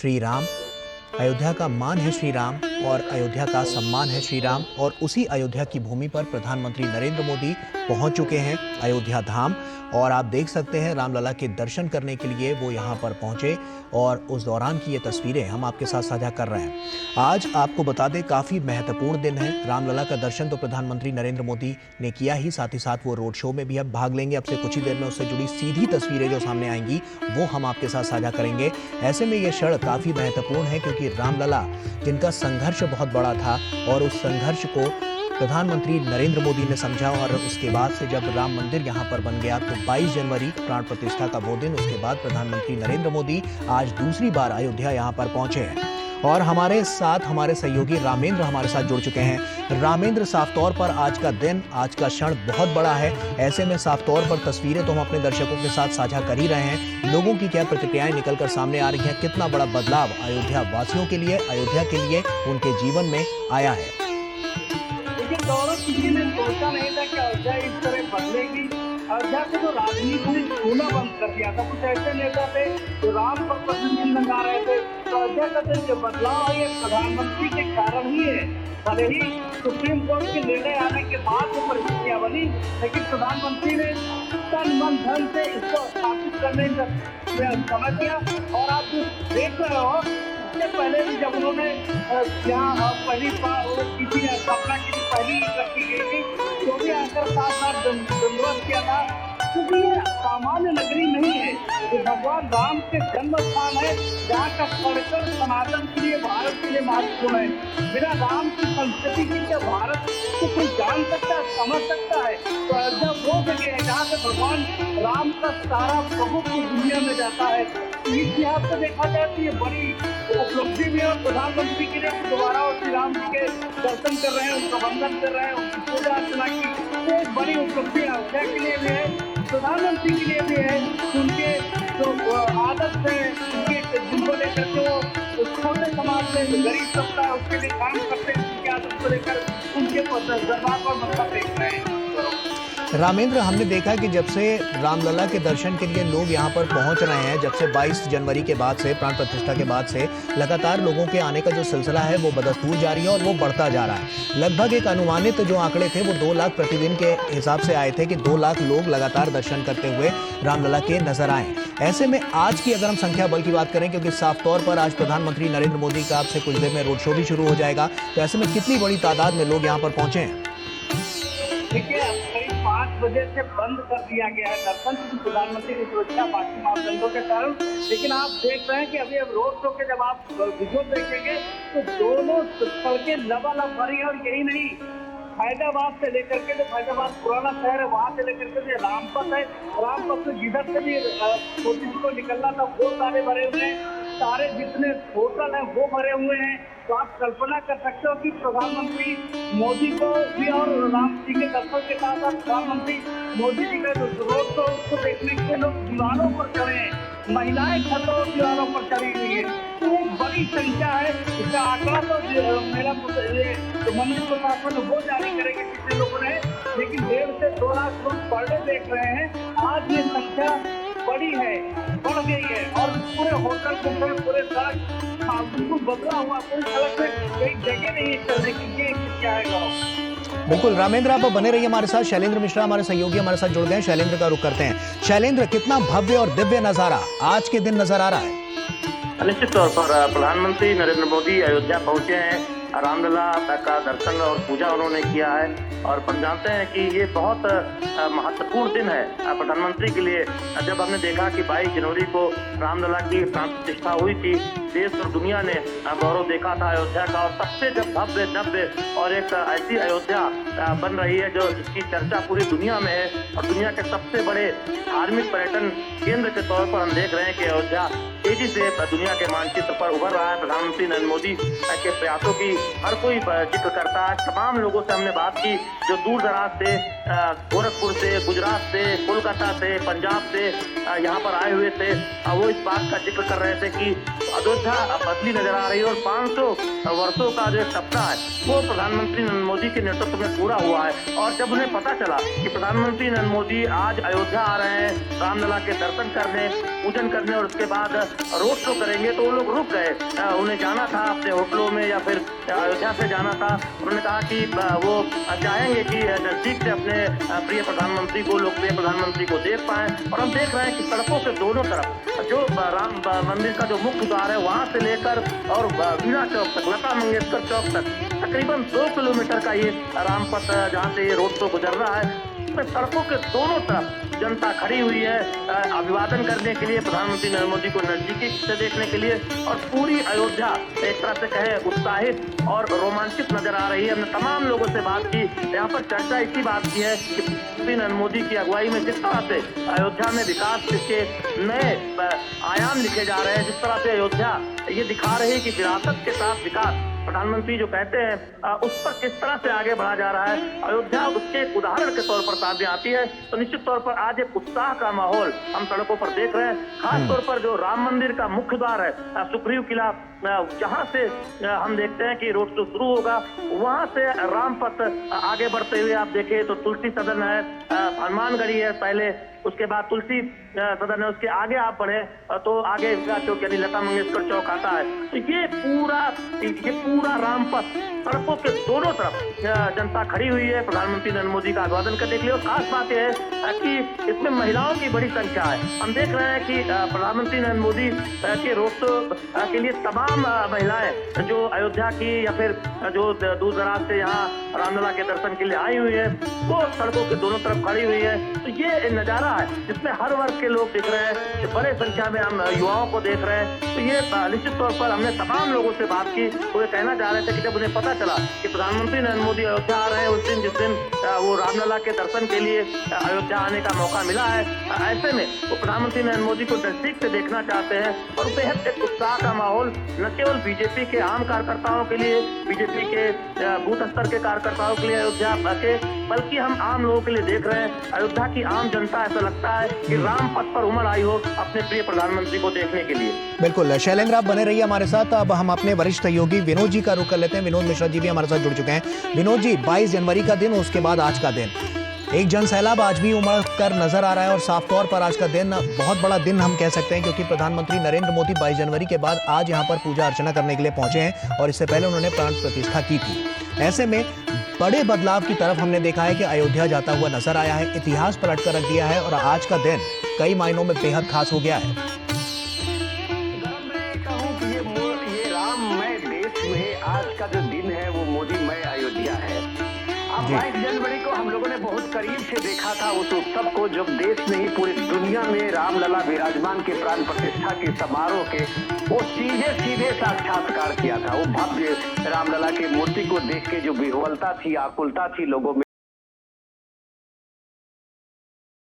श्री राम, अयोध्या का मान है श्री राम और अयोध्या का सम्मान है श्री राम। और उसी अयोध्या की भूमि पर प्रधानमंत्री नरेंद्र मोदी पहुंच चुके हैं, अयोध्या धाम। और आप देख सकते हैं रामलला के दर्शन करने के लिए वो यहां पर पहुंचे और उस दौरान की ये तस्वीरें हम आपके साथ साझा कर रहे हैं। आज आपको बता दें काफ़ी महत्वपूर्ण दिन है। रामलला का दर्शन तो प्रधानमंत्री नरेंद्र मोदी ने किया ही, साथ ही साथ वो रोड शो में भी अब भाग लेंगे। अब से कुछ ही देर में उससे जुड़ी सीधी तस्वीरें जो सामने आएंगी वो हम आपके साथ साझा करेंगे। ऐसे में ये क्षण काफ़ी महत्वपूर्ण है क्योंकि रामलला जिनका संघर्ष बहुत बड़ा था और उस संघर्ष को प्रधानमंत्री नरेंद्र मोदी ने समझा और उसके बाद से जब राम मंदिर यहां पर बन गया तो 22 जनवरी प्राण प्रतिष्ठा का वो दिन, उसके बाद प्रधानमंत्री नरेंद्र मोदी आज दूसरी बार अयोध्या यहां पर पहुंचे हैं। और हमारे साथ हमारे सहयोगी रामेंद्र हमारे साथ जुड़ चुके हैं। रामेंद्र, साफ तौर पर आज का दिन, आज का क्षण बहुत बड़ा है। ऐसे में साफ तौर पर तस्वीरें तो हम अपने दर्शकों के साथ साझा कर ही रहे हैं। लोगों की क्या प्रतिक्रियाएं निकलकर सामने आ रही हैं, कितना बड़ा बदलाव अयोध्या वासियों के लिए, अयोध्या के लिए, उनके जीवन में आया है। दोनों किसी ने सोचा नहीं था कि अयोध्या इस तरह बदलेगी। अयोध्या के जो राजनीति ने छूना बंद कर दिया था, कुछ ऐसे नेता थे जो राम पर प्रतिदिन लगा रहे थे। तो अयोध्या का जो बदलाव है ये प्रधानमंत्री के कारण ही है। भले ही सुप्रीम कोर्ट के निर्णय आने के बाद वो परिस्थितियां बनी, लेकिन प्रधानमंत्री ने तन मन धन से इसको स्थापित करने का समय दिया। और आप जो देख रहे हो, इससे पहले भी जब उन्होंने यहाँ पहली बार किसी ने स्थापना की थी, पहली रखी गई थी, तो भी आकर साथ दंडवत किया था। क्योंकि ये सामान्य नगरी नहीं है, ये भगवान राम के जन्म स्थान है, जहाँ का कल्चर सनातन के लिए, भारत के लिए महत्वपूर्ण है। बिना राम की संस्कृति की क्या भारत को कोई जान सकता है, समझ सकता है? तो अयोध्या वो जगह है जहाँ से भगवान राम का सारा प्रभुत्व दुनिया में जाता है। इस लिहाज से देखा जाए तो ये बड़ी उपलब्धि भी है और प्रधानमंत्री के लिए दोबारा और श्री राम जी के दर्शन कर रहे हैं, उनका वंदन कर रहे हैं, उनकी पूजा अर्चना की, तो एक बड़ी उपलब्धि अयोध्या के लिए भी है, प्रधानमंत्री के लिए भी है। उनके जो आदत है, उनके जिनको लेकर के वो छोटे समाज से गरीब तबका है उसके लिए काम करते हैं, उनकी आदत को लेकर उनके दरबार पर मत्था टेक रहे हैं। रामेंद्र, हमने देखा कि जब से रामलला के दर्शन के लिए लोग यहाँ पर पहुँच रहे हैं, जब से 22 जनवरी के बाद से, प्राण प्रतिष्ठा के बाद से लगातार लोगों के आने का जो सिलसिला है वो बदस्तूर जारी है और वो बढ़ता जा रहा है। लगभग एक अनुमानित जो आंकड़े थे वो 2 लाख प्रतिदिन के हिसाब से आए थे कि 2 लाख लोग लगातार दर्शन करते हुए रामलला के नजर आए। ऐसे में आज की अगर हम संख्या बल की बात करें, क्योंकि साफ तौर पर आज प्रधानमंत्री नरेंद्र मोदी का आपसे कुछ देर में रोड शो भी शुरू हो जाएगा, तो ऐसे में कितनी बड़ी तादाद में लोग यहाँ पर पहुंचे हैं? देखिए, करीब 5 बजे से बंद कर दिया गया है दर्शन, प्रधानमंत्री की सुरक्षा बाकी मापदंडों के कारण। लेकिन आप देख रहे हैं कि अभी अब रोड शो के जब आप वीडियो देखेंगे तो दोनों सड़कें लबालब भरी है। और यही नहीं, फैजाबाद से लेकर के, जो फैजाबाद पुराना शहर है, वहाँ से लेकर के जो रामपथ है, रामपथ से जिधर से भी पुलिस को निकलना था वो सारे भरे हुए हैं, सारे जितने होटल हैं वो भरे हुए हैं। तो आप कल्पना कर सकते हो कि प्रधानमंत्री मोदी को भी और राम जी के दर्शन के साथ साथ प्रधानमंत्री मोदी जी का जो रोड शो उसको देखने के लिए लोग दीवारों पर चढ़े हैं, महिलाएं छतों और दीवारों पर चढ़ी हुई है। तो एक बड़ी संख्या है। इसका आंकड़ा तो मेरा मंदिर प्रशासन वो जारी करेगा कितने लोगों ने, लेकिन 1.5 से 2 लाख लोग पर डे देख रहे हैं। आज ये संख्या बड़ी है, बढ़ गई है। और पूरे होटल पूरे सड़क बिल्कुल बदला हुआ, पूरी सड़क में कई जगह नहीं है चलने की। ये क्या है गाँव? बिल्कुल रामेंद्र, आप बने रहिए हमारे साथ। शैलेंद्र मिश्रा हमारे सहयोगी हमारे साथ जुड़ गए, शैलेंद्र का रुख करते हैं। शैलेंद्र, कितना भव्य और दिव्य नजारा आज के दिन नजर आ रहा है? निश्चित तौर पर प्रधानमंत्री नरेंद्र मोदी अयोध्या पहुंचे हैं, रामलला का दर्शन और पूजा उन्होंने किया है। और हम जानते हैं कि ये बहुत महत्वपूर्ण दिन है प्रधानमंत्री के लिए। जब हमने देखा कि 22 जनवरी को रामलला की प्राण प्रतिष्ठा हुई थी, देश और दुनिया ने गौरव देखा था अयोध्या का। और सबसे जब भव्य और एक ऐसी अयोध्या बन रही है जो जिसकी चर्चा पूरी दुनिया में है और दुनिया के सबसे बड़े धार्मिक पर्यटन केंद्र के तौर पर हम देख रहे हैं कि अयोध्या तेजी से दुनिया के मानचित्र पर उभर रहा है। प्रधानमंत्री नरेंद्र मोदी के प्रयासों की हर कोई जिक्र करता है। तमाम लोगों से हमने बात की जो दूर दराज से, गोरखपुर से, गुजरात से, कोलकाता से, पंजाब से यहाँ पर आए हुए थे, वो इस बात का जिक्र कर रहे थे कि अयोध्या बदली नजर आ रही है और 500 वर्षों का जो सपना है वो प्रधानमंत्री नरेंद्र मोदी के नेतृत्व में पूरा हुआ है। और जब उन्हें पता चला कि प्रधानमंत्री नरेंद्र मोदी आज अयोध्या आ रहे हैं रामलला के दर्शन करने, पूजन करने और उसके बाद रोड शो करेंगे, तो वो लोग रुक गए। उन्हें जाना था अपने होटलों में या फिर अयोध्या से जाना था। उन्होंने कहा कि वो चाहेंगे कि नजदीक से अपने प्रिय प्रधानमंत्री को, लोकप्रिय प्रधानमंत्री को देख पाए। और हम देख रहे हैं कि सड़कों के दोनों तरफ जो राम मंदिर का जो मुख्य द्वार है वहां से लेकर और वीणा चौक तक, लता मंगेशकर चौक तक तकरीबन 2 किलोमीटर का ये रामपथ जहाँ से ये रोड शो गुजर रहा है, इसमें सड़कों के दोनों तरफ जनता खड़ी हुई है अभिवादन करने के लिए, प्रधानमंत्री नरेंद्र मोदी को नजदीकी से देखने के लिए। और पूरी अयोध्या एक तरह से कहे उत्साहित और रोमांचित नजर आ रही है। हमने तमाम लोगों से बात की, यहाँ पर चर्चा इसी बात की है कि नरेंद्र मोदी की अगुवाई में जिस तरह से अयोध्या में विकास के नए आयाम लिखे जा रहे हैं, जिस तरह से अयोध्या ये दिखा रही है कि विरासत के साथ विकास, प्रधानमंत्री जो कहते हैं उस पर किस तरह से आगे बढ़ा जा रहा है, अयोध्या उसके एक उदाहरण के तौर पर सामने आती है। तो निश्चित तौर पर आज एक उत्साह का माहौल हम सड़कों पर देख रहे हैं। खास तौर पर जो राम मंदिर का मुख्य द्वार है, सुग्रीव किला, जहां से हम देखते हैं कि रोड शो शुरू होगा, वहां से रामपथ आगे बढ़ते हुए आप देखें तो तुलसी सदन है, हनुमानगढ़ी है पहले, उसके बाद तुलसी सदन है, उसके आगे आप बढ़े तो आगे चौक यानी लता मंगेशकर चौक आता है। तो ये पूरा रामपथ सड़कों के दोनों तरफ जनता खड़ी हुई है प्रधानमंत्री नरेंद्र मोदी का अभिवादन करने के लिए। और खास बात यह है कि इसमें महिलाओं की बड़ी संख्या है। हम देख रहे हैं कि प्रधानमंत्री नरेंद्र मोदी के रोड शो के लिए तमाम महिलाएं जो अयोध्या की या फिर जो दूर दराज से यहाँ रामलला के दर्शन के लिए आई हुई है, वो सड़कों के दोनों तरफ खड़ी हुई है। तो ये नजारा है जिसमें हर वर्ग के लोग दिख रहे हैं, बड़े संख्या में हम युवाओं को देख रहे हैं। तो ये निश्चित तौर पर हमने तमाम लोगों से बात की, तो ये कहना चाह रहे थे कि जब उन्हें पता चला कि प्रधानमंत्री नरेंद्र मोदी अयोध्या आ रहे हैं उस दिन, जिस दिन वो रामलला के दर्शन के लिए अयोध्या आने का मौका मिला है, ऐसे में वो प्रधानमंत्री नरेंद्र मोदी को नजदीक से देखना चाहते हैं। और बेहद एक उत्साह का माहौल न केवल बीजेपी के आम कार्यकर्ताओं के लिए, बीजेपी के बूथ स्तर के कार्यकर्ताओं के लिए अयोध्या के, बल्कि हम आम लोगों के लिए देख रहे हैं। अयोध्या की आम जनता ऐसा लगता है कि राम पथ पर उमड़ आई हो अपने प्रिय प्रधानमंत्री को देखने के लिए। बिल्कुल, शैलेंद्र आप बने रहिए हमारे साथ। अब हम अपने वरिष्ठ सहयोगी विनोद जी का रुख कर लेते हैं। विनोद मिश्रा जी भी हमारे साथ जुड़ चुके हैं। विनोद जी, 22 जनवरी का दिन, उसके बाद आज का दिन, एक जन सैलाब आज भी उमड़ कर नजर आ रहा है और साफ तौर पर आज का दिन बहुत बड़ा दिन हम कह सकते हैं, क्योंकि प्रधानमंत्री नरेंद्र मोदी 22 जनवरी के बाद आज यहाँ पर पूजा अर्चना करने के लिए पहुंचे हैं और इससे पहले उन्होंने प्राण प्रतिष्ठा की थी। ऐसे में बड़े बदलाव की तरफ हमने देखा है कि अयोध्या जाता हुआ नजर आया है, इतिहास पलट कर रख दिया है और आज का दिन कई मायनों में बेहद खास हो गया है। मैं कहूं कि ये राममय देश में आज का जो दिन है वो मोदीमय अयोध्या है। अब 22 जनवरी को हम लोगों ने बहुत करीब से देखा था उस उत्सव को, जब देश नहीं पूरी दुनिया में रामलला विराजमान के प्राण प्रतिष्ठा के समारोह के वो सीधे साक्षात्कार किया था। वो भव्य रामलला की मूर्ति को देख के जो विह्वलता थी, आकुलता थी लोगों में,